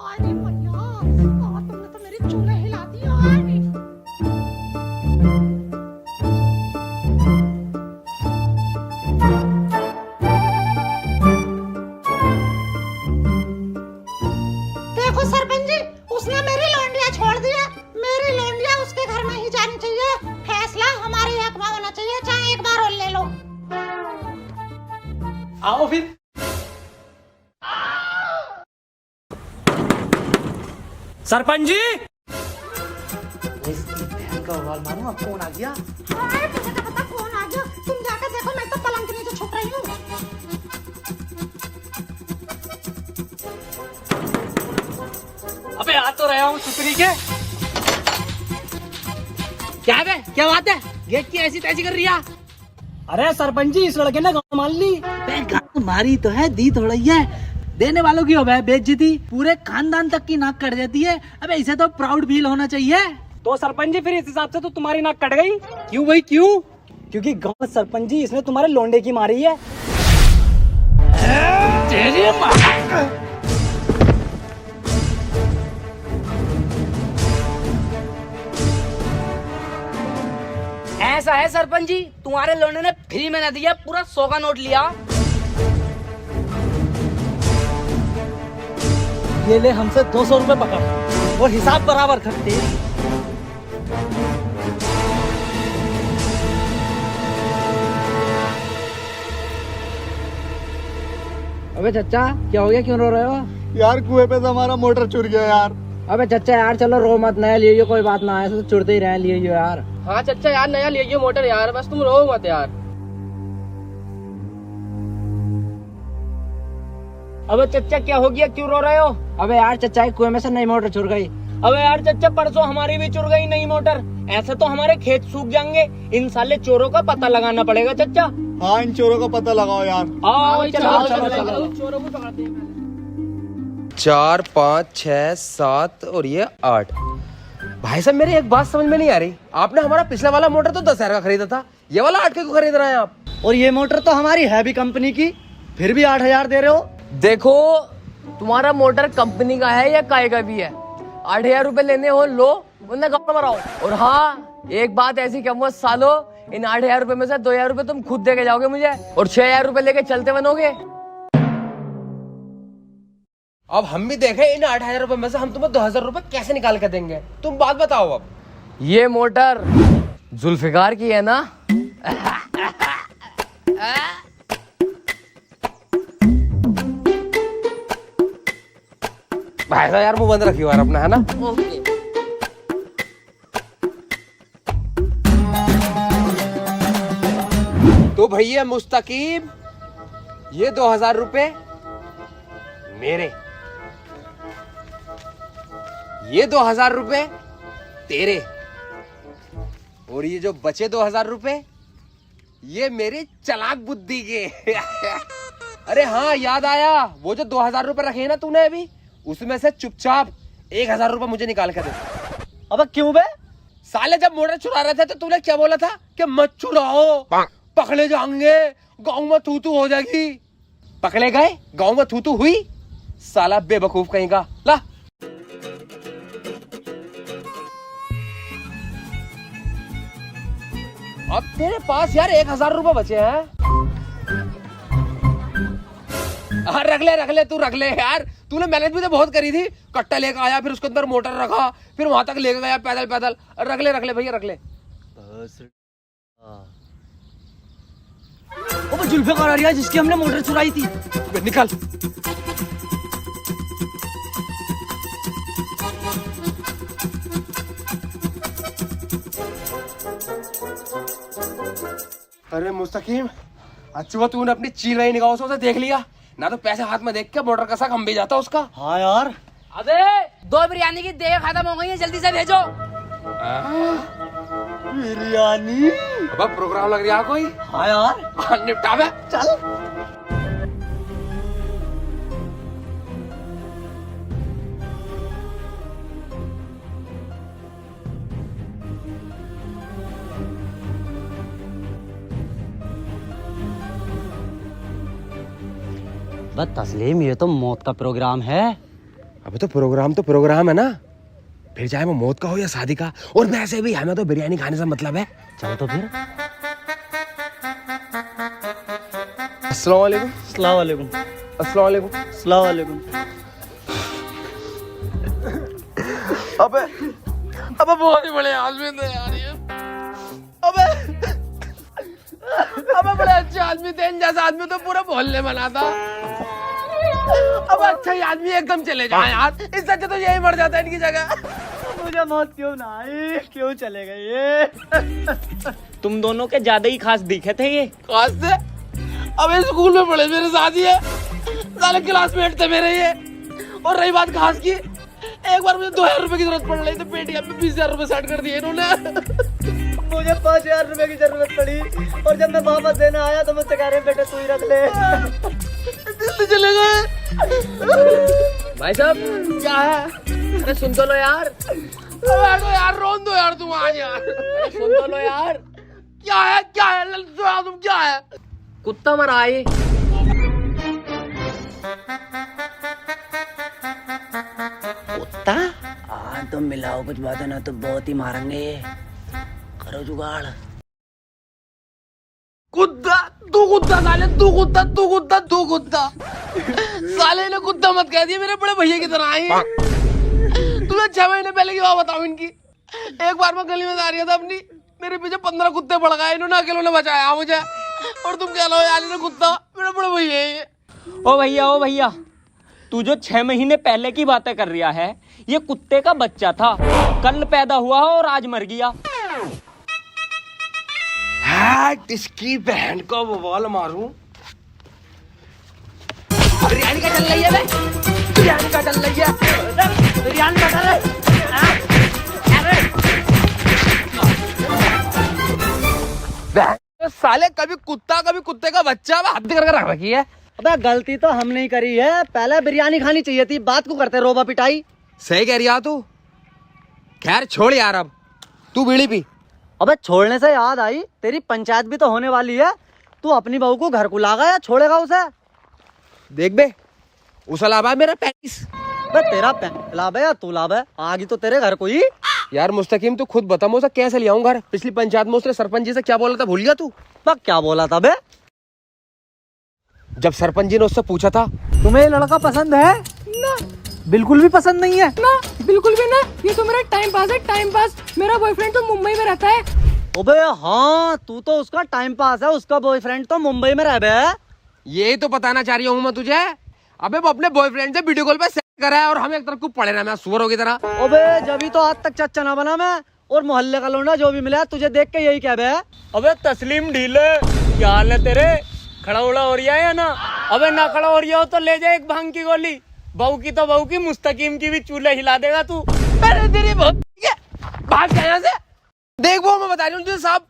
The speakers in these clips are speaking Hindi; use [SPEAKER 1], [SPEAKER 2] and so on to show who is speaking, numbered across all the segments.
[SPEAKER 1] अरे भैया, तुमने तो मेरी चूल्हे हिला दी यार। देखो सरपंच जी, उसने मेरी लौंडिया छोड़ दी है। मेरी लौंडिया उसके घर में ही जानी चाहिए। फैसला हमारे हक में होना चाहिए, चाहे एक बार और ले लो।
[SPEAKER 2] आओ फिर। सरपंच जी,
[SPEAKER 3] इसकी बहन का आवाज मानो, अब कौन आ गया?
[SPEAKER 1] अरे तुझे क्या पता कौन आ गया? तुम जाकर देखो, मैं तो पलंग के नीचे छुप रही हूँ।
[SPEAKER 2] अबे आ तो रहा हूँ सुतरी के।
[SPEAKER 3] क्या बे, क्या बात है? गेट की ऐसी तैसी कर रही है?
[SPEAKER 2] अरे सरपंच जी, इस लड़के ने गाँव मान ली।
[SPEAKER 3] बे गाँव मारी तो है, दी थोड़ी है। देने वालों की हो बे बेइज्जती, पूरे खानदान तक की नाक कट जाती है। अबे इसे तो प्राउड फील होना चाहिए।
[SPEAKER 2] तो सरपंच जी, फिर इस हिसाब से तो तुम्हारी नाक कट गई। क्यों भाई क्यों? क्योंकि गाँव में सरपंच जी इसने तुम्हारे लोंडे की मारी है।
[SPEAKER 3] तेरी माँ।
[SPEAKER 4] ऐसा है सरपंच जी, तुम्हारे लोंडे ने फ्री में न दिया, पूरा 100 का नोट लिया।
[SPEAKER 2] ये ले हमसे 200 रुपए पकड़ और हिसाब बराबर करते।
[SPEAKER 4] अबे चच्चा, क्या हो गया, क्यों रो रहे हो?
[SPEAKER 5] यार कुएं पे से हमारा मोटर चुर गया यार।
[SPEAKER 4] अबे चच्चा यार, चलो रो मत, नया ले कोई बात ना, ऐसे तो चुरते ही रहे, लिए यार।
[SPEAKER 6] हाँ चच्चा यार, नया लिए मोटर यार, बस तुम रो मत यार।
[SPEAKER 4] अबे चच्चा क्या हो गया, क्यों रो रहे हो? अबे यार चच्चा, एक कुएं में से नई मोटर चुर गई।
[SPEAKER 2] अबे यार चच्चा, परसों हमारी भी चुर गई नई मोटर। ऐसे तो हमारे खेत सूख जाएंगे। इन साले चोरों का पता लगाना पड़ेगा चच्चा।
[SPEAKER 5] हाँ, इन चोरों का पता लगाओ यार।
[SPEAKER 2] आओ चलो चलो
[SPEAKER 6] चलो,
[SPEAKER 2] चलो।
[SPEAKER 6] चोरों को पकड़ते हैं पहले।
[SPEAKER 7] 4 5 6 7 और ये 8। भाई साहब, मेरी एक बात समझ में नहीं आ रही। आपने हमारा पिछला वाला मोटर तो 10,000 का खरीदा था, ये वाला 8 के क्यों खरीद रहे हैं आप?
[SPEAKER 3] और ये मोटर तो हमारी है भी कंपनी की, फिर भी 8,000 दे रहे हो।
[SPEAKER 6] देखो, तुम्हारा मोटर कंपनी का है या काय का भी है, 8,000 रुपए लेने हो लो, वरना गाँव में रहो। और हाँ, एक बात ऐसी कहूँगा सालो, इन 8,000 रुपए में से 2,000 रुपए तुम खुद दे के जाओगे मुझे, और 6,000 रुपए लेके चलते बनोगे।
[SPEAKER 7] अब हम भी देखें इन 8,000 रुपए में से हम तुम्हें 2,000 रुपए कैसे निकाल के देंगे। तुम बात बताओ अब।
[SPEAKER 6] ये मोटर जुल्फिकार की है ना?
[SPEAKER 7] भाई साहब यार, मुंह बंद रखियो यार अपना, है ना? तो भैया मुस्तकीम, ये 2,000 रुपए मेरे, ये 2,000 रुपए तेरे, और ये जो बचे 2,000 रुपए ये मेरी चालाक बुद्धि के। अरे हाँ, याद आया, वो जो 2,000 रुपए रखे हैं ना तूने अभी, उसमें से चुपचाप 1,000 रुपए मुझे निकाल के दे।
[SPEAKER 2] अबे क्यों बे?
[SPEAKER 7] साले जब मोटर चुरा रहे थे तो तूने क्या बोला था कि मत चुराओ, पकड़े जाएंगे, गांव में थू थू हो जाएगी। पकड़े गए, गांव में थू थू हुई। साला बेवकूफ कहीं का। ला, अब तेरे पास यार 1,000 रुपए बचे हैं। हाँ, रख ले तू, रख ले यार। तूने मेहनत भी तो बहुत करी थी। कट्टा लेकर आया, फिर उसके अंदर मोटर रखा, फिर वहां तक लेकर गया पैदल पैदल। रख ले भैया, रख ले।
[SPEAKER 3] वो जुल्फिकार आ रही है जिसकी हमने मोटर चुराई थी।
[SPEAKER 7] निकल। अरे मुस्तकीम, अच्छा तूने अपनी चील वाली निगाहों से उसे देख लिया ना, तो पैसे हाथ में देख के मोटर का सा हम भी जाता उसका।
[SPEAKER 3] हाँ यार,
[SPEAKER 4] अबे 2 बिरयानी की देर खत्म हो गई है, जल्दी से भेजो।
[SPEAKER 5] बिरयानी।
[SPEAKER 7] अब प्रोग्राम लग रहा है कोई।
[SPEAKER 3] हाँ यार,
[SPEAKER 7] निपटा बे।
[SPEAKER 3] चल। बस तस्लीम, ये तो मौत का प्रोग्राम है।
[SPEAKER 7] अबे तो प्रोग्राम है ना, फिर चाहे वो मौत का हो या शादी का। और वैसे भी हमें तो बिरयानी खाने से मतलब है।
[SPEAKER 3] चलो तो फिर।
[SPEAKER 7] अस्सलाम वालेकुम।
[SPEAKER 3] अस्सलाम वालेकुम।
[SPEAKER 7] अस्सलाम वालेकुम।
[SPEAKER 3] अस्सलाम वालेकुम।
[SPEAKER 6] अबे बहुत ही बड़े आदमी थे यार ये। अबे बड़े अच्छे आदमी थे, इन जैसा आदमी तो पूरा मोहल्ले बना था। अब अच्छा ही आदमी एकदम चले जाए यार, इससे अच्छा तो यही मर जाता है इनकी जगह।
[SPEAKER 3] मुझे मौत क्यों ना आई, क्यों चले गए ये?
[SPEAKER 2] तुम दोनों के ज्यादा ही खास दिखे थे ये।
[SPEAKER 6] खास से अबे स्कूल में पढ़े मेरे साथ ही है, साले क्लासमेट थे मेरे ये। और रही बात खास की, एक बार मुझे 2000 रुपए की जरूरत पड़ रही थी, पेटीएम में 20,000 रुपए सेट कर दिए इन्होंने।
[SPEAKER 3] मुझे 5,000 रुपए की जरूरत पड़ी और जब मैं वापस देना आया तो मुझसे कह रहे बेटे तू ही रख ले।
[SPEAKER 6] दिल्ली चले गए। भाई साहब क्या है? अरे सुन तो लो यार। बैठो यार, रोन दो यार तुम आज यार। अरे सुन तो लो यार। क्या है तुम क्या है? कुत्ता मरा है।
[SPEAKER 3] कुत्ता? हाँ तुम मिलाओ कुछ बातें ना तो बहुत ही मारेंगे ये। करो जुगाड़।
[SPEAKER 6] कुत्ता साले, तू कुत्ता साले ने कुत्ता मत कह दिया, मेरे बड़े भैया की तरह आई। तुम्हें 6 महीने पहले की बात बताऊं इनकी। एक बार मैं गली में जा रहा था अपनी, मेरे पीछे 15 कुत्ते पड़ गए, इन्होंने अकेले ने बचाया मुझे। और तुम कह लो यार इन्हें कुत्ता, मेरे बड़े भैया है ये।
[SPEAKER 2] ओ भैया, तू जो 6 महीने पहले की बातें कर रहा है, ये कुत्ते का बच्चा था, कल पैदा हुआ और आज मर गया।
[SPEAKER 7] इसकी बहन को बवाल मारूं। बिरयानी का चल रही है, बिरयानी का चल रही है, बिरयानी का चल रही है।
[SPEAKER 6] साले कभी कुत्ता कभी कुत्ते का बच्चा हद करके रख रखी है।
[SPEAKER 3] अबे गलती तो हमने ही करी है, पहले बिरयानी खानी चाहिए थी, बात को करते रोबा पिटाई।
[SPEAKER 7] सही कह रही है तू। खैर छोड़ यार, अब तू बीड़ी पी।
[SPEAKER 3] अबे छोड़ने से याद आई, तेरी पंचायत भी तो होने वाली है, तू अपनी बहू को घर को लागा या छोड़ेगा उसे?
[SPEAKER 7] देख बे, उस अलावा मेरा पैंतीस।
[SPEAKER 3] बे तेरा लाभ है या तू लाभ है? आगे तो तेरे घर को ही।
[SPEAKER 7] यार मुस्तकीम तू खुद बता, मैं उसे कैसे ले आऊं घर? पिछली पंचायत में उसने सरपंच जी से क्या बोला था, भूल गया तू?
[SPEAKER 3] बस क्या बोला था बे?
[SPEAKER 7] जब सरपंच जी ने उससे पूछा था,
[SPEAKER 3] तुम्हें ये लड़का पसंद है? ना, बिल्कुल भी पसंद नहीं है।
[SPEAKER 6] ना बिल्कुल भी ना, ये तो मेरा टाइम पास है, टाइम पास। मेरा बॉयफ्रेंड तो मुंबई में रहता है।
[SPEAKER 3] अबे हाँ, तू तो उसका टाइम पास है, उसका बॉयफ्रेंड तो मुंबई में रह बे।
[SPEAKER 7] यही तो बताना चाह रही हूँ मैं तुझे। अबे वो अपने बॉयफ्रेंड से वीडियो कॉल पे सेट करा है और हम एक तरफ को पड़े रहे, मैं सुअरों की तरह।
[SPEAKER 3] अबे जब तो आज तक चच्चा ना बना मैं, और मोहल्ले का लौंडा जो भी मिला तुझे देख के यही कह बे।
[SPEAKER 2] अबे तस्लीम ढीले, क्या हाल है तेरे? खड़ा उड़ा हो रहा है या ना? अबे ना खड़ा हो रहा हो तो ले जा एक भांग की गोली। बहू की तो बहू की, मुस्तकीम की भी चूल्हे हिला देगा तू।
[SPEAKER 7] अरे तेरी भाग जा यहाँ से। देख वो मैं बता रही हूँ तुझे साहब,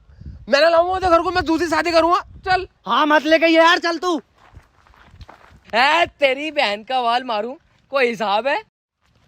[SPEAKER 7] मैंने लाऊंगा तो घर को, मैं दूसरी शादी करूंगा। चल।
[SPEAKER 3] हाँ मत लेके यार, चल तू।
[SPEAKER 6] है तेरी बहन का वाल मारूं, कोई हिसाब है?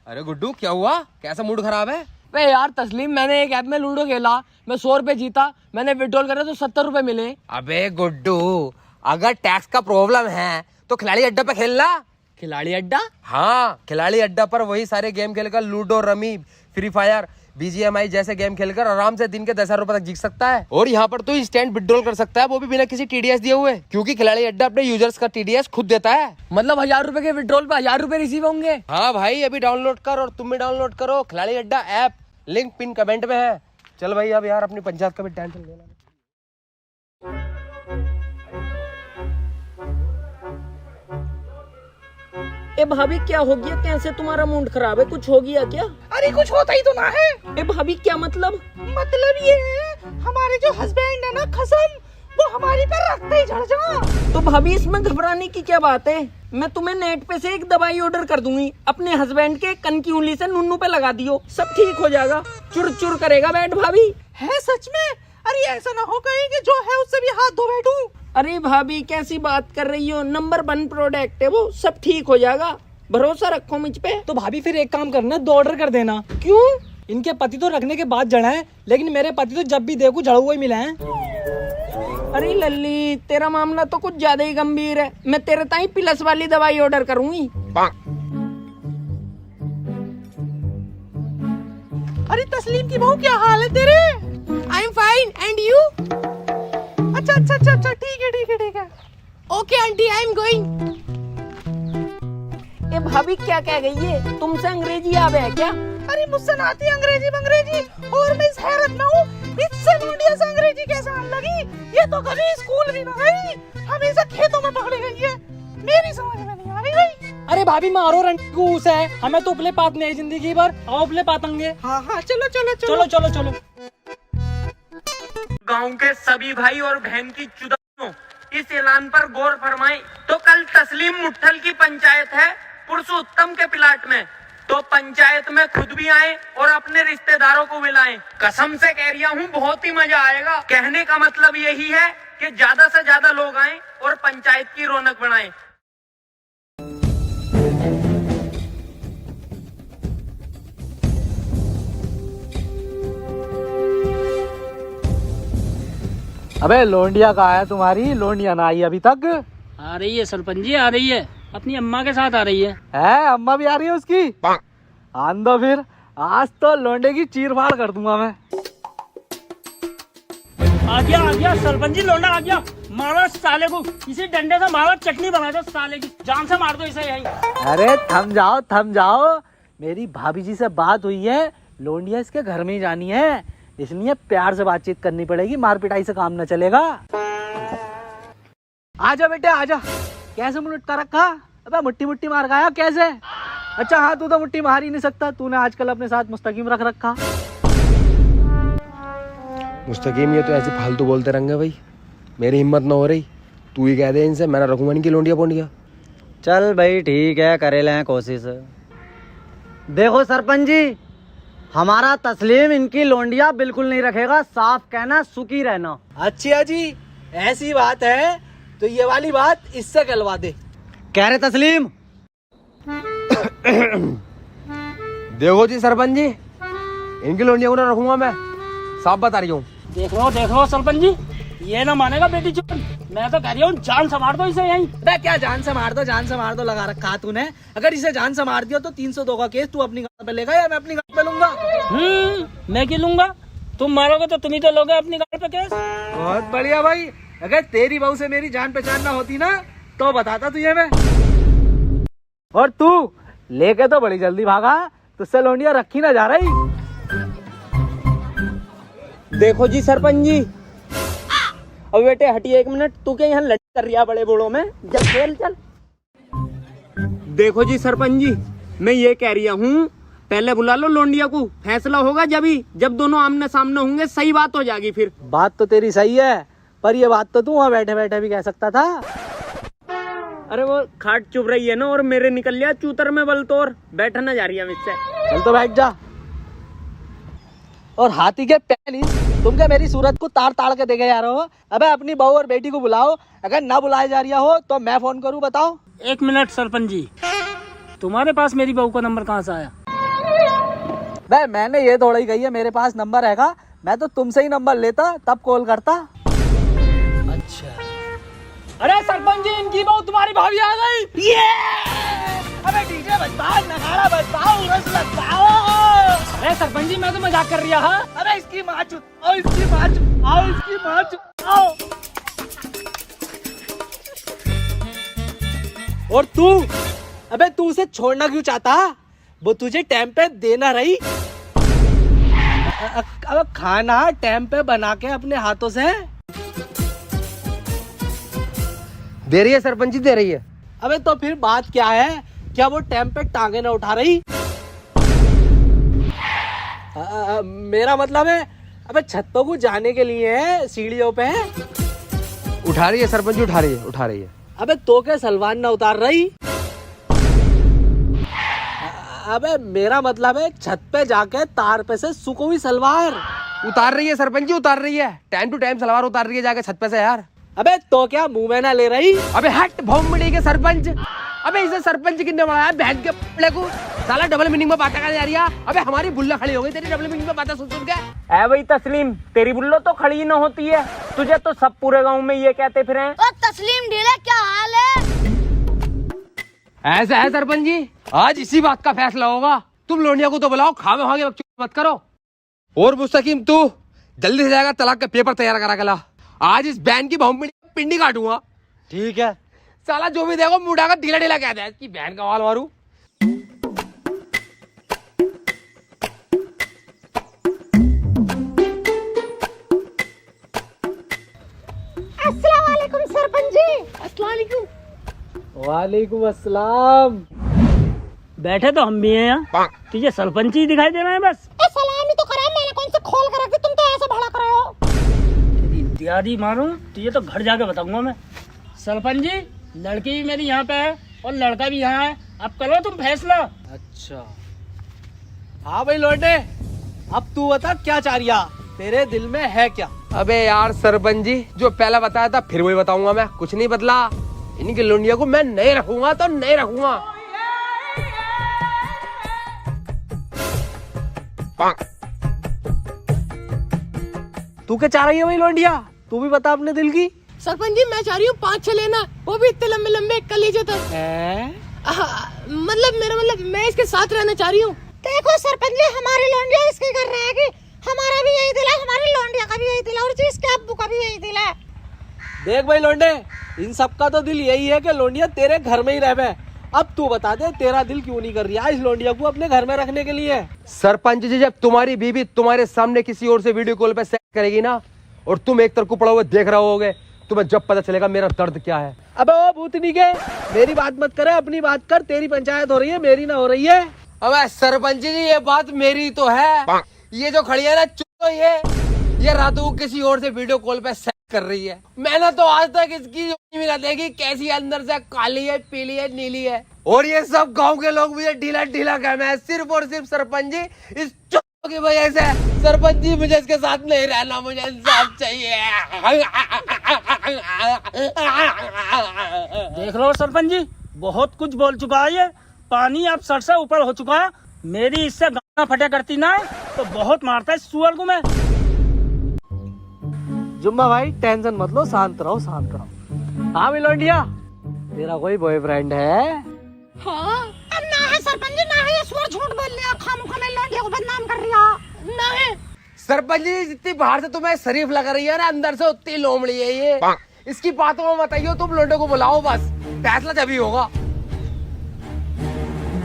[SPEAKER 7] अरे गुड्डू क्या हुआ, कैसा मूड खराब है?
[SPEAKER 6] वे यार तस्लीम, मैंने एक ऐप में लूडो खेला, मैं 100 रुपए जीता, मैंने विड्रॉल करा तो 70 रुपए मिले।
[SPEAKER 7] अबे गुड्डू, अगर टैक्स का प्रॉब्लम है तो खिलाड़ी अड्डा पे खेलना।
[SPEAKER 6] खिलाड़ी अड्डा?
[SPEAKER 7] हाँ, खिलाड़ी अड्डा पर वही सारे गेम खेलकर, ludo, rummy, free fire, BGMI जैसे गेम खेलकर आराम से दिन के 10,000 रुपए तक जीत सकता है। और यहाँ पर तो इंस्टेंट विड्रॉल कर सकता है, वो भी बिना किसी TDS दिए हुए, क्योंकि खिलाड़ी अड्डा अपने यूजर्स का TDS खुद देता है।
[SPEAKER 6] मतलब 1000 रुपए के विड्रॉल पे 1000 रुपए रिसीव होंगे?
[SPEAKER 7] हाँ भाई, अभी डाउनलोड कर और तुम भी डाउनलोड करो खिलाड़ी अड्डा ऐप, लिंक पिन कमेंट में है। चल भाई अब यार अपनी पंचायत का भी टेंशन लेना।
[SPEAKER 2] ए भाभी क्या हो गया, कैसे तुम्हारा मूड खराब है? कुछ हो गया क्या?
[SPEAKER 1] अरे कुछ होता ही तो ना है।
[SPEAKER 2] ए भाभी क्या मतलब?
[SPEAKER 1] मतलब ये है, हमारे जो हस्बैंड है ना खसम, वो हमारी पर रखते ही झड़ जा।
[SPEAKER 2] तो भाभी इसमें घबराने की क्या बात है? मैं तुम्हें नेट पे से एक दवाई ऑर्डर कर दूंगी, अपने हस्बैंड के कन की उंगली से नुन्नू पे लगा दियो, सब ठीक हो जाएगा। चुर चुर करेगा बैठ भाभी।
[SPEAKER 1] है सच में? अरे ऐसा ना हो कहीं कि जो है उससे भी हाथ धो बैठूं।
[SPEAKER 2] अरे भाभी कैसी बात कर रही हो, नंबर 1 प्रोडक्ट है वो, सब ठीक हो जाएगा, भरोसा रखो मुझ पे।
[SPEAKER 3] तो भाभी फिर एक काम करना, 2 ऑर्डर कर देना।
[SPEAKER 2] क्यों?
[SPEAKER 3] इनके पति तो रखने के बाद जड़ा है, लेकिन मेरे पति तो जब भी देखो जड़ा हुआ ही मिला है।
[SPEAKER 6] अरे लल्ली, तेरा मामला तो कुछ ज्यादा ही गंभीर है। मैं तेरे ताई प्लस वाली दवाई ऑर्डर करूंगी।
[SPEAKER 3] अरे तस्लीम की बहू, क्या हाल है तेरे?
[SPEAKER 6] I am fine and you?
[SPEAKER 3] अच्छा अच्छा अच्छा अच्छा, ठीक है ठीक है ठीक है।
[SPEAKER 6] Okay aunty, I am going. ये भाभी क्या कह गई है? तुमसे अंग्रेजी आवे है क्या?
[SPEAKER 3] अरे मुझसे ना आती अंग्रेजी और मैं इस हैरत में हूँ, इससे लौंडिया से अंग्रेजी कैसे आने लगी? ये तो कभी स्कूल भी ना गई, हमेशा खेतों में पकड़ी गई है। मेरी समझ में नहीं आ रही भाई।
[SPEAKER 2] अरे भाभी मारो रंगूस है, हमें तो उपले पातने है जिंदगी भर, आओ उपले पातेंगे।
[SPEAKER 3] हाँ हाँ, चलो चलो
[SPEAKER 2] चलो चलो चलो। गांव के सभी भाई और बहन की चुदाइयों, इस ऐलान पर गौर फरमाएं। तो कल तस्लीम मुट्ठल की पंचायत है पुरुषोत्तम के प्लाट में, तो पंचायत में खुद भी आए और अपने रिश्तेदारों को बुलाएं। कसम से कह रहा हूँ, बहुत ही मजा आएगा। कहने का मतलब यही है कि ज्यादा से ज्यादा लोग आएं और पंचायत की रौनक बढ़ाएं।
[SPEAKER 3] अबे लौंडिया कहाँ है तुम्हारी? लौंडिया ना आई अभी तक?
[SPEAKER 2] आ रही है सरपंच जी, आ रही है, अपनी अम्मा के साथ आ रही है।
[SPEAKER 3] अम्मा भी आ रही है उसकी? आन दो फिर, आज तो लौंडे की चीर फाड़ कर दूंगा मैं।
[SPEAKER 2] आ गया सरपंच जी, लौंडा आ गया। मारो साले को, इसी डंडे से मारो, चटनी बना दो साले की, जान से मार दो इसे यहीं।
[SPEAKER 3] अरे थम जाओ, मेरी भाभी जी से बात हुई है, लौंडिया इसके घर में ही जानी है, इसलिए प्यार से बातचीत करनी पड़ेगी, मार पिटाई से काम न चलेगा। आजा बेटे आजा। कैसे मुंह लटका रखा? अबे मुट्ठी मार गया कैसे? अच्छा हाँ, तू तो मुट्ठी मार ही नहीं सकता, तूने आजकल अपने साथ मुस्तकीम रख रखा।
[SPEAKER 7] मुस्तकीम ये तो ऐसे फालतू बोलते रहेंगे भाई, मेरी हिम्मत ना हो रही। तू ही कह दे इनसे, मैं ना रखूंगा इनकी लोंडिया पोंडिया।
[SPEAKER 5] चल भाई ठीक है, करे लें कोशिश। देखो सरपंच जी, हमारा तस्लीम इनकी लोंडिया बिल्कुल नहीं रखेगा, साफ कहना, सुखी रहना।
[SPEAKER 3] अच्छा जी, ऐसी बात है तो ये वाली बात इससे कहलवा दे।
[SPEAKER 5] कह रहे तस्लीम?
[SPEAKER 7] देखो जी सरपंच जी, इनकी लोंडिया को ना रखूंगा मैं, साफ बता रही हूँ।
[SPEAKER 2] देख लो सरपंच जी, ये ना मानेगा बेटी चुप। मैं तो कह रही हूँ, जान से मार दो इसे यहीं।
[SPEAKER 3] अबे क्या जान से मार दो लगा रखा तूने? अगर इसे जान से मार दिया तो 302 का केस तू अपनी गांड पे लेगा या मैं अपनी गांड पे लूंगा?
[SPEAKER 2] मैं क्यों लूंगा? तुम मारोगे तो तुम ही तो लोगे अपनी गाड़ी पे केस।
[SPEAKER 3] बहुत बढ़िया भाई, अगर तेरी बहू से मेरी जान पहचान ना होती ना तो बताता तुझे मैं। और तू लेके तो बड़ी जल्दी भागा, तुझसे लोंडिया रखी ना जा रही।
[SPEAKER 2] देखो जी सरपंच जी, अब बेटे हटिए 1 मिनट, तू क्या यहाँ लड़ कर रहा बड़े बूढ़ों में? जब खेल चल। देखो जी सरपंच जी, मैं ये कह रही हूँ, पहले बुला लो लोंडिया को, फैसला होगा जब दोनों आमने सामने होंगे, सही बात हो जाएगी फिर।
[SPEAKER 3] बात तो तेरी सही है, पर ये बात तो तू वहाँ बैठे बैठे भी कह सकता था।
[SPEAKER 2] अरे वो खाट चुभ रही है ना, और मेरे निकल लिया चूतर में बल, तो और बैठना जा रही है मुझसे।
[SPEAKER 3] चल तो बैठ जा। और हाथी के पहली तुम क्या मेरी सूरत को ताड़ ताड़ के देखे जा रहे हो? अबे अपनी बहू और बेटी को बुलाओ, अगर ना बुलाए जा रही हो तो मैं फोन करूं, बताओ।
[SPEAKER 2] 1 मिनट सरपंच जी, तुम्हारे पास मेरी बहू का नंबर कहाँ से आया?
[SPEAKER 3] बे मैंने ये थोड़ा ही कही है मेरे पास नंबर हैगा, मैं तो तुमसे ही नंबर लेता तब कॉल करता।
[SPEAKER 2] अच्छा। अरे सरपंच जी, इनकी बहू तुम्हारी भाभी आ गई।
[SPEAKER 3] ये अबे डीजे बजाओ, नगाड़ा बजाओ, रस लगाओ।
[SPEAKER 2] अरे सरपंच जी, मैं तो मजाक कर रहा है।
[SPEAKER 3] अबे इसकी माँ चुप, आओ इसकी माँ चुप, आओ इसकी माँ चुप, आओ। और तू, अबे तू उसे छोड़ना क्यों चाहता? वो तुझे टाइम पे देना रही। अब खाना टाइम पे बना के अपने हाथों से
[SPEAKER 7] दे रही है सरपंच जी, दे रही है।
[SPEAKER 3] अबे तो फिर बात क्या है? क्या वो टाइम पे टांगे ना उठा रही? मेरा मतलब है, अबे छतों को जाने के लिए सीढ़ियों पे
[SPEAKER 7] उठा रही है सरपंच जी, उठा रही है।
[SPEAKER 3] अबे तो क्या सलमान ना उतार रही? अबे मेरा मतलब है, छत पे जाके तार पे से सुको हुई सलवार
[SPEAKER 7] उतार रही है सरपंच जी, उतार रही है, टाइम टू टाइम सलवार उतार रही है जाके छत पे से यार।
[SPEAKER 3] अबे तो क्या मुंह में ना ले रही?
[SPEAKER 7] अबे हट भोंबड़ी के सरपंच, अबे इसे सरपंच किसने बनाया? बहन के पड़े को साला डबल मीनिंग में बातें कर जा रही है। अबे हमारी बुल्ला खड़ी हो गई तेरी डबल मीनिंग में बातें सुन के।
[SPEAKER 2] भाई तस्लीम, तेरी बुल्लो तो खड़ी न होती है,
[SPEAKER 4] तुझे तो सब पूरे गांव में ये कहते फिरे।
[SPEAKER 8] और तस्लीम ढीला क्या हाल है?
[SPEAKER 7] ऐसा है सरपंच जी, आज इसी बात का फैसला होगा। तुम लोनिया को तो बुलाओ, खामे खागे बकचोदी मत करो। और मुस्तकीम तू जल्दी से जाएगा, तलाक का पेपर तैयार करा के ला। आज इस बहन की बहु पिंडी काटूंगा।
[SPEAKER 5] ठीक है।
[SPEAKER 7] साला जो भी देखो मुंह उठाकर ढीला ढीला कहता है, इसकी बहन का वाल मारू।
[SPEAKER 1] अस्सलाम वालेकुम सरपंच जी।
[SPEAKER 8] अस्सलाम वालेकुम।
[SPEAKER 4] वालेकुम अस्सलाम। बैठे तो हम भी हैं यहाँ, तुझे सरपंच ही दिखाई दे रहे हैं बस।
[SPEAKER 1] सलामी तो करा, मैंने कौन से खोल कर रख दी, तुम तो ऐसे भड़क रहे हो।
[SPEAKER 4] तेरी इत्यादि मारूं तुझे तो घर जाके बताऊंगा मैं। सरपंच जी, लड़की भी मेरी यहाँ पे है और लड़का भी यहाँ है, अब करो तुम फैसला।
[SPEAKER 3] अच्छा हाँ भाई लौटे, अब तू बता क्या चाह रिया, तेरे दिल में है क्या?
[SPEAKER 7] अबे यार सरपंच जी, जो पहला बताया था फिर वही बताऊंगा मैं, कुछ नहीं बदला। इनकी लोनिया को मैं नहीं रखूंगा तो नहीं रखूंगा।
[SPEAKER 3] तू क्या चाह रही है भाई लौंडिया, तू भी बता अपने दिल की।
[SPEAKER 6] सरपंच जी मैं चाह रही हूँ 5-6 लेना, वो भी इतने लंबे लंबे कलीजे तक। मतलब मैं इसके साथ रहना चाह रही हूँ।
[SPEAKER 1] देखो सरपंच जी, हमारी लौंडिया इसकी कर रहे हैं कि हमारा भी यही दिल है, हमारी लौंडिया का भी यही दिल है और जिसके अब्बू का भी यही दिल है।
[SPEAKER 3] देख भाई लौंडे, इन सबका तो दिल यही है कि लौंडिया तेरे घर में ही रहे। अब तू बता दे तेरा दिल क्यों नहीं कर रही है इस लौंडिया को अपने घर में रखने के लिए?
[SPEAKER 7] सरपंच जी, जब तुम्हारी बीवी तुम्हारे सामने किसी और से वीडियो कॉल पे सेक्स करेगी ना, और तुम एक तरफ पड़ा हुआ देख रहे होगे, तुम्हें जब पता चलेगा मेरा दर्द क्या है।
[SPEAKER 3] अबे ओ भूतनी के, मेरी बात मत करे, अपनी बात कर। तेरी पंचायत हो रही है, मेरी ना हो रही है।
[SPEAKER 7] अबे सरपंच जी, ये बात मेरी तो है। ये जो खड़ी है ना चुप, ये रातों को किसी और से वीडियो कॉल पे सेक्स कर रही है। मैंने तो आज तक इसकी मिला देखी, कैसी अंदर से काली है, पीली है, नीली है। और ये सब गांव के लोग मुझे ढीला ढीला कहते हैं, सिर्फ और सिर्फ सरपंच जी इस चुप की वजह से। सरपंच जी, मुझे इसके साथ नहीं रहना, मुझे इंसाफ चाहिए।
[SPEAKER 4] देख लो सरपंच जी, बहुत कुछ बोल चुका है ये, पानी अब सर से ऊपर हो चुका है। मेरी इससे गाना फटे करती ना है तो बहुत मारता है सुअर को मैं।
[SPEAKER 3] जुम्मा भाई टेंशन मत लो, शांत रहो शांत रहो। हाँ भाई लौंडिया, तेरा कोई बॉयफ्रेंड है?
[SPEAKER 1] हाँ। अब ना है सरपंच जी, ना है, ये सुअर झूठ बोल लिया, खामखा में लौंडिया को बदनाम कर रिया। ना है
[SPEAKER 7] सरपंच जी, जितनी बाहर से तुम्हें शरीफ लग रही है ना, अंदर से उतनी लोमड़ी है ये। इसकी बातों में बताइए, तुम लोगों को बुलाओ, बस फैसला तभी होगा।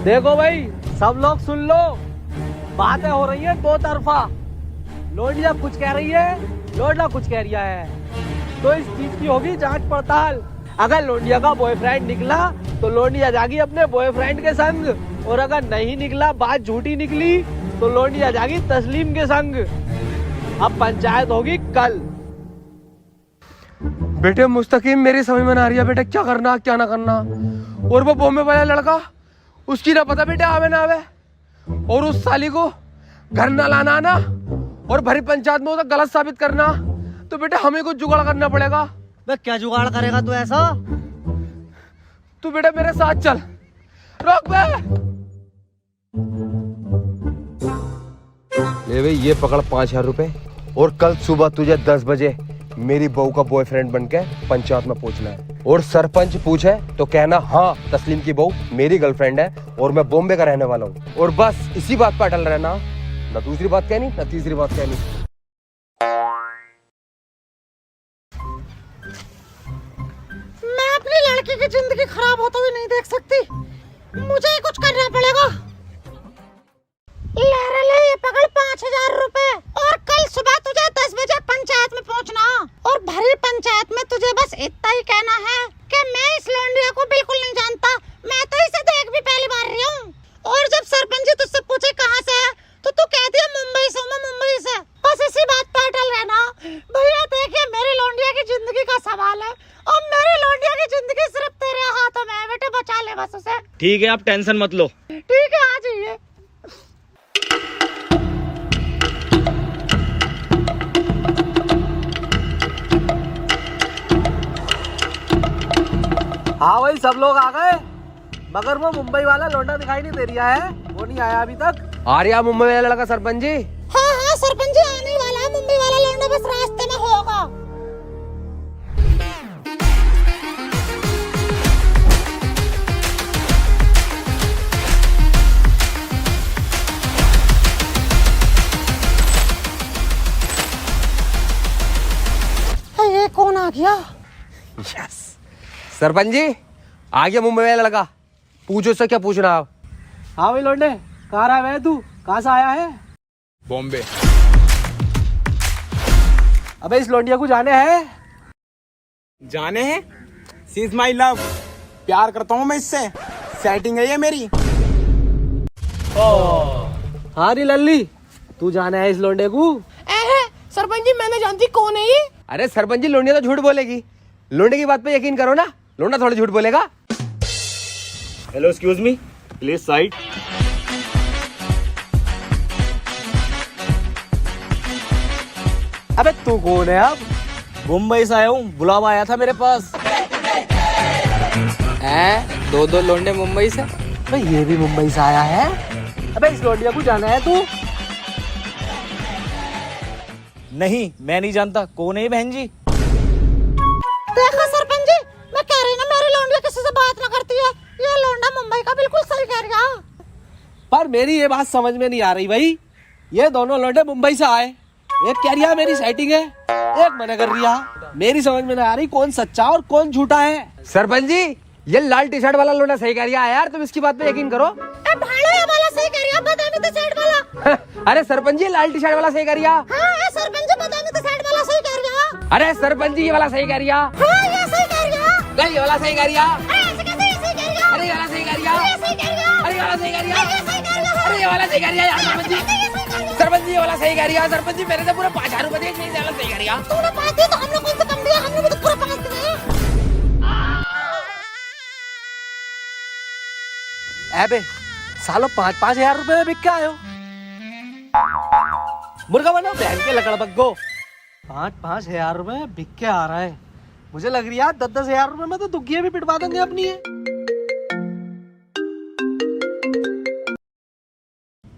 [SPEAKER 3] देखो भाई सब लोग सुन लो, बातें हो रही है दो तरफा। लौंडिया कुछ कह रही है, लौंडा कुछ कह रिया है, तो इस चीज की होगी जांच पड़ताल। अगर लौंडिया का बॉयफ्रेंड निकला तो लौंडिया जागी अपने बॉयफ्रेंड के संग, और अगर नहीं निकला, बात झूठी निकली, तो लौंडिया जागी तस्लीम के संग। अब पंचायत होगी कल।
[SPEAKER 7] बेटे मुस्तकीम, मेरी समझ में ना आ रही है बेटे, क्या करना क्या ना करना। और वो बॉम्बे वाला लड़का, उसकी ना पता बेटे आवे ना आवे, और उस साली को घर ना लाना आना, और भरी पंचायत में उसे गलत साबित करना, तो बेटे हमें कुछ जुगाड़ करना पड़ेगा।
[SPEAKER 5] बे क्या जुगाड़ करेगा तू ऐसा?
[SPEAKER 7] तू बेटे मेरे साथ चल। रोक बे। ले भाई ये पकड़ 5,000 रुपए, और कल सुबह तुझे 10 बजे मेरी बहू का बॉयफ्रेंड बनके पंचायत में पहुंचना है। और सरपंच पूछे तो कहना हाँ तस्लीम की बहू मेरी गर्लफ्रेंड है और मैं बॉम्बे का रहने वाला हूँ। और बस इसी बात पर अटल रहना, ना दूसरी बात कहनी ना तीसरी बात कहनी।
[SPEAKER 1] मैं अपनी लड़की की जिंदगी खराब होते हुए नहीं देख सकती, मुझे ही कुछ करना पड़ेगा। ले ये पकड़ 5,000 रुपए, और कल सुबह तुझे 10 बजे पंचायत में पहुंचना, और भरी पंचायत में तुझे बस इतना ही कहना है कि मैं इस लौंडिया को बिल्कुल नहीं जानता, मैं तो इसे देख भी पहली बार रही हूँ। और जब सरपंच जी तुझसे पूछे कहाँ से है, तो तू कहती है मुंबई से, मैं मुंबई से। बस इसी बात पर अटल रहना। भैया देखिए, मेरी लौंडिया की जिंदगी का सवाल है, और मेरी लौंडिया की जिंदगी सिर्फ तेरे हाथों में है। बेटे बचा ले बस उसे।
[SPEAKER 4] ठीक है, आप टेंशन मत लो।
[SPEAKER 1] ठीक है, आ जाइए।
[SPEAKER 3] हाँ भाई सब लोग आ गए, मगर वो मुंबई वाला लौंडा दिखाई नहीं दे रहा है, वो नहीं आया अभी तक।
[SPEAKER 7] आ रहा मुंबई वाला लड़का सरपंच जी?
[SPEAKER 1] हाँ हाँ सरपंच जी आने वाला है, मुंबई वाला लौंडा बस रास्ते में होगा।
[SPEAKER 3] आ गया।
[SPEAKER 7] यस सरपंच जी, आ गया मुंबई वाला लड़का। पूछो इससे क्या पूछना आप।
[SPEAKER 3] हाँ भाई लौंडे, कहाँ रहा है तू? कहाँ से आया है?
[SPEAKER 9] बॉम्बे।
[SPEAKER 3] अबे इस लौंडिया को जाने हैं?
[SPEAKER 9] जाने हैं? सी इज माई लव। प्यार करता हूँ मैं इससे, सेटिंग है ये मेरी।
[SPEAKER 3] हाँ री लल्ली, तू जाना है इस लौंडे को?
[SPEAKER 6] सरपंच जी मैंने जानती कौन है ये?
[SPEAKER 7] अरे सरपंच जी, लोंडिया तो झूठ बोलेगी। लोंडे की बात पे यकीन करो ना, लोंडा थोड़ा झूठ बोलेगा।
[SPEAKER 9] Hello excuse me, please side.
[SPEAKER 3] अबे तू कौन है अब?
[SPEAKER 9] मुंबई से आया हूँ, बुलावा आया था मेरे पास।
[SPEAKER 6] दो लोंडे मुंबई से?
[SPEAKER 3] अबे ये भी मुंबई से आया है? अबे इस लौंडिया को जाना है तू?
[SPEAKER 9] नहीं, मैं नहीं जानता। कौन है ये बहन जी?
[SPEAKER 1] देखो सरपंच जी, मैं कह रही ना मेरी लौंडिया किसी से बात ना करती है। ये लौंडा मुंबई का बिल्कुल सही कह रहा।
[SPEAKER 3] पर मेरी ये बात समझ में नहीं आ रही भाई। ये दोनों लौंडे मुंबई से आए, एक कह रिया मेरी सेटिंग है, एक मना कर रिया। मेरी समझ में नहीं आ रही कौन सच्चा और कौन झूठा है।
[SPEAKER 7] सरपंच जी, ये लाल टी शर्ट वाला लोंडा सही कह रहा है यार, तुम इसकी बात पे यकीन करो।
[SPEAKER 1] भाड़े वाला सही कह रहा, बदामी तो साइड वाला।
[SPEAKER 7] अरे सरपंच जी, लाल टी शर्ट वाला सही कह रहा।
[SPEAKER 1] हाँ ये सरपंच जी, बदामी तो साइड वाला सही कह रहा।
[SPEAKER 7] अरे सरपंच जी, ये वाला सही कह रहा।
[SPEAKER 1] हाँ ये सही कह रहा।
[SPEAKER 7] ये वाला सही कह रहा।
[SPEAKER 1] ऐसे कैसे ये सही कह रहा?
[SPEAKER 7] अरे ये वाला सही कह रहा।
[SPEAKER 1] ये सही कह रहा।
[SPEAKER 7] अरे ये वाला सही कह रहा।
[SPEAKER 1] ये सही कह रहा।
[SPEAKER 7] अरे ये वाला सही कह रहा यार सरपंच जी। सरपंच जी, ये वाला सही कह रहा। सरपंच जी, मेरे से पूरे 5000 रुपए दिए, ये वाला सही कह रहा।
[SPEAKER 1] तूने 5 दिए तो हम लोग कौन से कम दिया? हम लोग तो पूरा 5 दिए।
[SPEAKER 3] अबे सालो 5,000 रुपए में बिक के आयो। मुर्गा बना बहन के लकड़ बग्गो। 5,000 रुपए में बिक के आ रहा है। मुझे लग रही है 10,000 रुपए में तो दुग्गियां भी पिटवा देंगे अपनी है।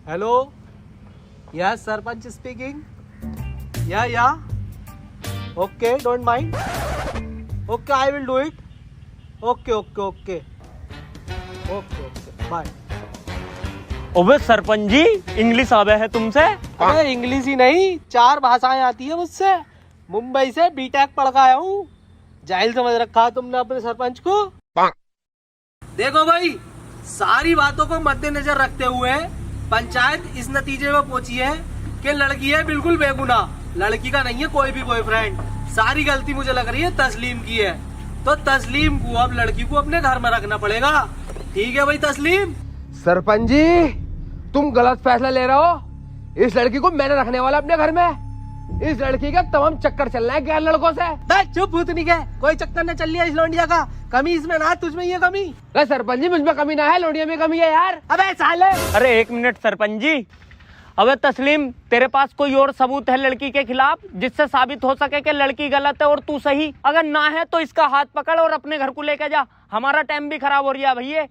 [SPEAKER 3] Hello, yes sarpanch speaking. Yeah okay, don't mind. Okay, I will do it. Okay okay okay okay okay, bye.
[SPEAKER 2] ओबे सरपंच जी, इंग्लिश आवे है तुमसे?
[SPEAKER 3] अरे इंग्लिश ही नहीं, 4 भाषाएं आती है मुझसे। मुंबई से बीटेक पढ़ के आया हूँ। जाहिल समझ रखा है तुमने अपने सरपंच को। देखो भाई, सारी बातों को मद्देनजर रखते हुए पंचायत इस नतीजे में पहुंची है कि लड़की है बिल्कुल बेगुनाह। लड़की का नहीं है कोई भी बॉयफ्रेंड। सारी गलती मुझे लग रही है तस्लीम की है। तो तस्लीम को अब लड़की को अपने घर में रखना पड़ेगा। ठीक है भाई तस्लीम?
[SPEAKER 7] सरपंच जी, तुम गलत फैसला ले रहे हो। इस लड़की को मैंने रखने वाला अपने घर में। इस लड़की का तमाम चक्कर चल रहा है गैर लड़कों से।
[SPEAKER 3] चुप भूतनी के, कोई चक्कर न चल रही है इस लौंडिया का। कमी इसमें ना, तुझ में ये कमी।
[SPEAKER 7] अरे सरपंच जी, मुझ में कमी ना है, लौंडिया में कमी है यार।
[SPEAKER 3] अबे साले,
[SPEAKER 2] अरे एक मिनट सरपंच जी। अबे तस्लीम, तेरे पास कोई और सबूत है लड़की के खिलाफ जिससे साबित हो सके कि लड़की गलत है और तू सही? अगर ना है तो इसका हाथ पकड़ और अपने घर को लेके जा। हमारा टाइम भी खराब हो रहा है भैया।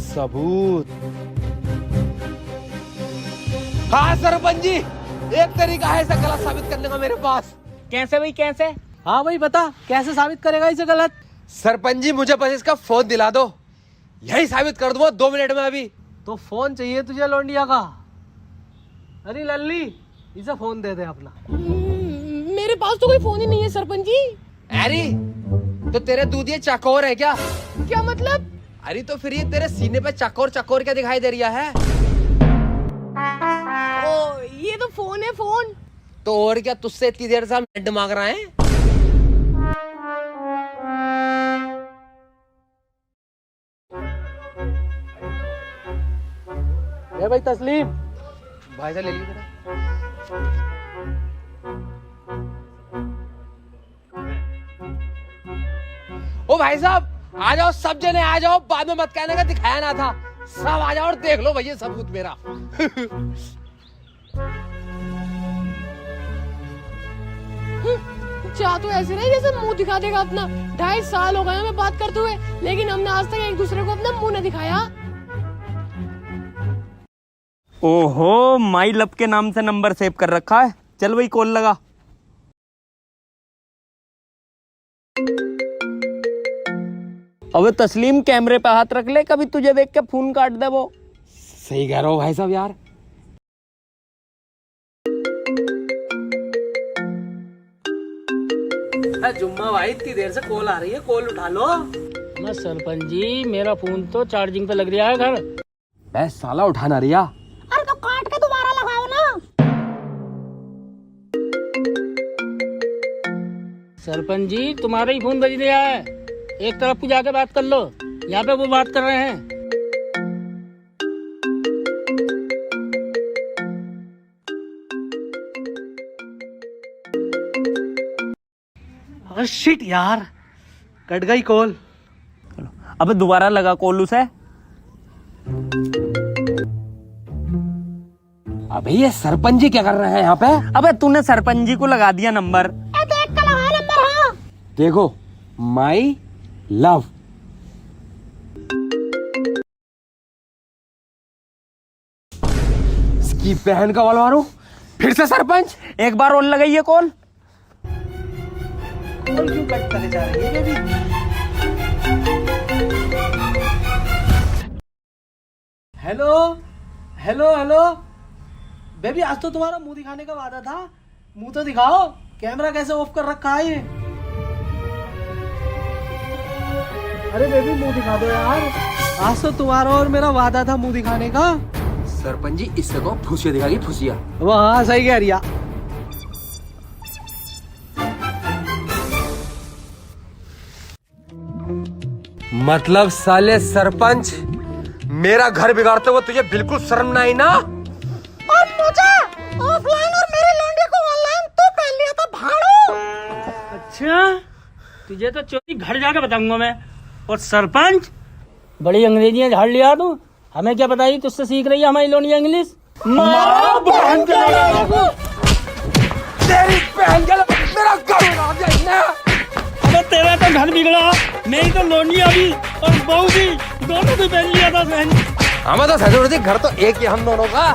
[SPEAKER 3] सबूत?
[SPEAKER 7] हाँ सरपंच जी, एक तरीका है इसे गलत साबित करने का मेरे पास।
[SPEAKER 2] कैसे भाई, कैसे?
[SPEAKER 3] हाँ भाई बता, कैसे साबित करेगा इसे गलत?
[SPEAKER 7] सरपंच जी, मुझे बस इसका फोन दिला दो, यही साबित कर दूंगा 2 मिनट में। अभी
[SPEAKER 3] तो फोन चाहिए तुझे लौंडिया का? अरे लल्ली, इसे फोन दे दे अपना।
[SPEAKER 6] मेरे पास तो कोई फोन ही नहीं है सरपंच जी।
[SPEAKER 7] अरे तो तेरे दूधिये चकोर है क्या?
[SPEAKER 6] क्या मतलब?
[SPEAKER 7] अरे तो फिर ये तेरे सीने पे चकोर चकोर क्या दिखाई दे रहा है?
[SPEAKER 6] ओ, ये तो फोन है, फोन।
[SPEAKER 7] तो और क्या, तुझसे इतनी देर से हम हेड मांग रहे हैं?
[SPEAKER 3] ये भाई तस्लीम।
[SPEAKER 7] भाई साहब ले लीजिए जरा। ओ भाई साहब, आ जाओ सब जने, आ जाओ। बाद में मत कहने का दिखाया ना था। सब आ जाओ और देख लो भैया सबूत मेरा।
[SPEAKER 6] चाह तो ऐसे रहे जैसे मुंह दिखा देगा अपना। 2.5 साल हो गए हमें बात करते हुए, लेकिन हमने आज तक एक दूसरे को अपना मुंह न दिखाया।
[SPEAKER 2] ओहो, माई लव के नाम से नंबर सेव कर रखा है। चल भाई, कॉल लगा। अबे तस्लीम, कैमरे पे हाथ रख ले, कभी तुझे देख के फोन काट दे वो।
[SPEAKER 7] सही कह रहा हो भाई साहब यार।
[SPEAKER 3] जुम्मा भाई इतनी देर से कॉल आ रही है, कॉल उठा लो।
[SPEAKER 4] मैं सरपंच जी, मेरा फोन तो चार्जिंग पे लग रहा है घर।
[SPEAKER 7] बे साला उठाना रिया।
[SPEAKER 1] अरे तो काट के दोबारा लगाओ ना।
[SPEAKER 4] सरपंच जी, तुम्हारा ही फोन बज रहा है, एक तरफ को जाके बात कर लो, यहाँ पे वो बात कर रहे हैं।
[SPEAKER 3] शिट यार, कट गई कॉल।
[SPEAKER 2] अबे दोबारा लगा कॉल उसे।
[SPEAKER 7] अबे ये सरपंच जी क्या कर रहे हैं यहाँ पे?
[SPEAKER 2] अबे तूने सरपंच जी को लगा दिया नंबर।
[SPEAKER 1] देख कर लगा नंबर। हाँ
[SPEAKER 7] देखो, माई लव। इसकी बहन का वाल मारो। फिर से सरपंच।
[SPEAKER 2] एक बार और लगाइए कॉल।
[SPEAKER 3] कॉल क्यों कट करे जा रही है baby? Hello hello hello baby, आज तो तुम्हारा मुंह दिखाने का वादा था, मुंह तो दिखाओ। कैमरा कैसे ऑफ कर रखा है ये? अरे बेबी मुंह दिखा दो यार, आज तो तुम्हारा और मेरा वादा था मुंह दिखाने का।
[SPEAKER 7] सरपंच जी इससे को फुसिया दिखाएगी, फुसिया।
[SPEAKER 3] वो हाँ सही कह रिया।
[SPEAKER 7] मतलब साले सरपंच, मेरा घर बिगाड़ते हुए तुझे बिल्कुल शर्म ना आई ना?
[SPEAKER 1] और मुझे ऑफलाइन और मेरे लौंडे को ऑनलाइन तो पहन लिया था भाड़ू।
[SPEAKER 4] अच्छा, तुझे तो चोरी घर जाके बताऊंगा मैं। और सरपंच, बड़ी अंग्रेजियां झाड़ लिया तू, हमें क्या बताई, तुझसे सीख रही है हमारी लोनिया इंग्लिश।
[SPEAKER 7] मारा बहन के लड़का। तेरी बहन के लड़का मेरा घर उड़ा दिया।
[SPEAKER 4] अबे तेरा तो घर बिगड़ा, मेरी तो लोनिया भी और बहू भी, दोनों भी पहन लिया था बहन।
[SPEAKER 7] हमें तो घर तो एक ही हम दोनों का।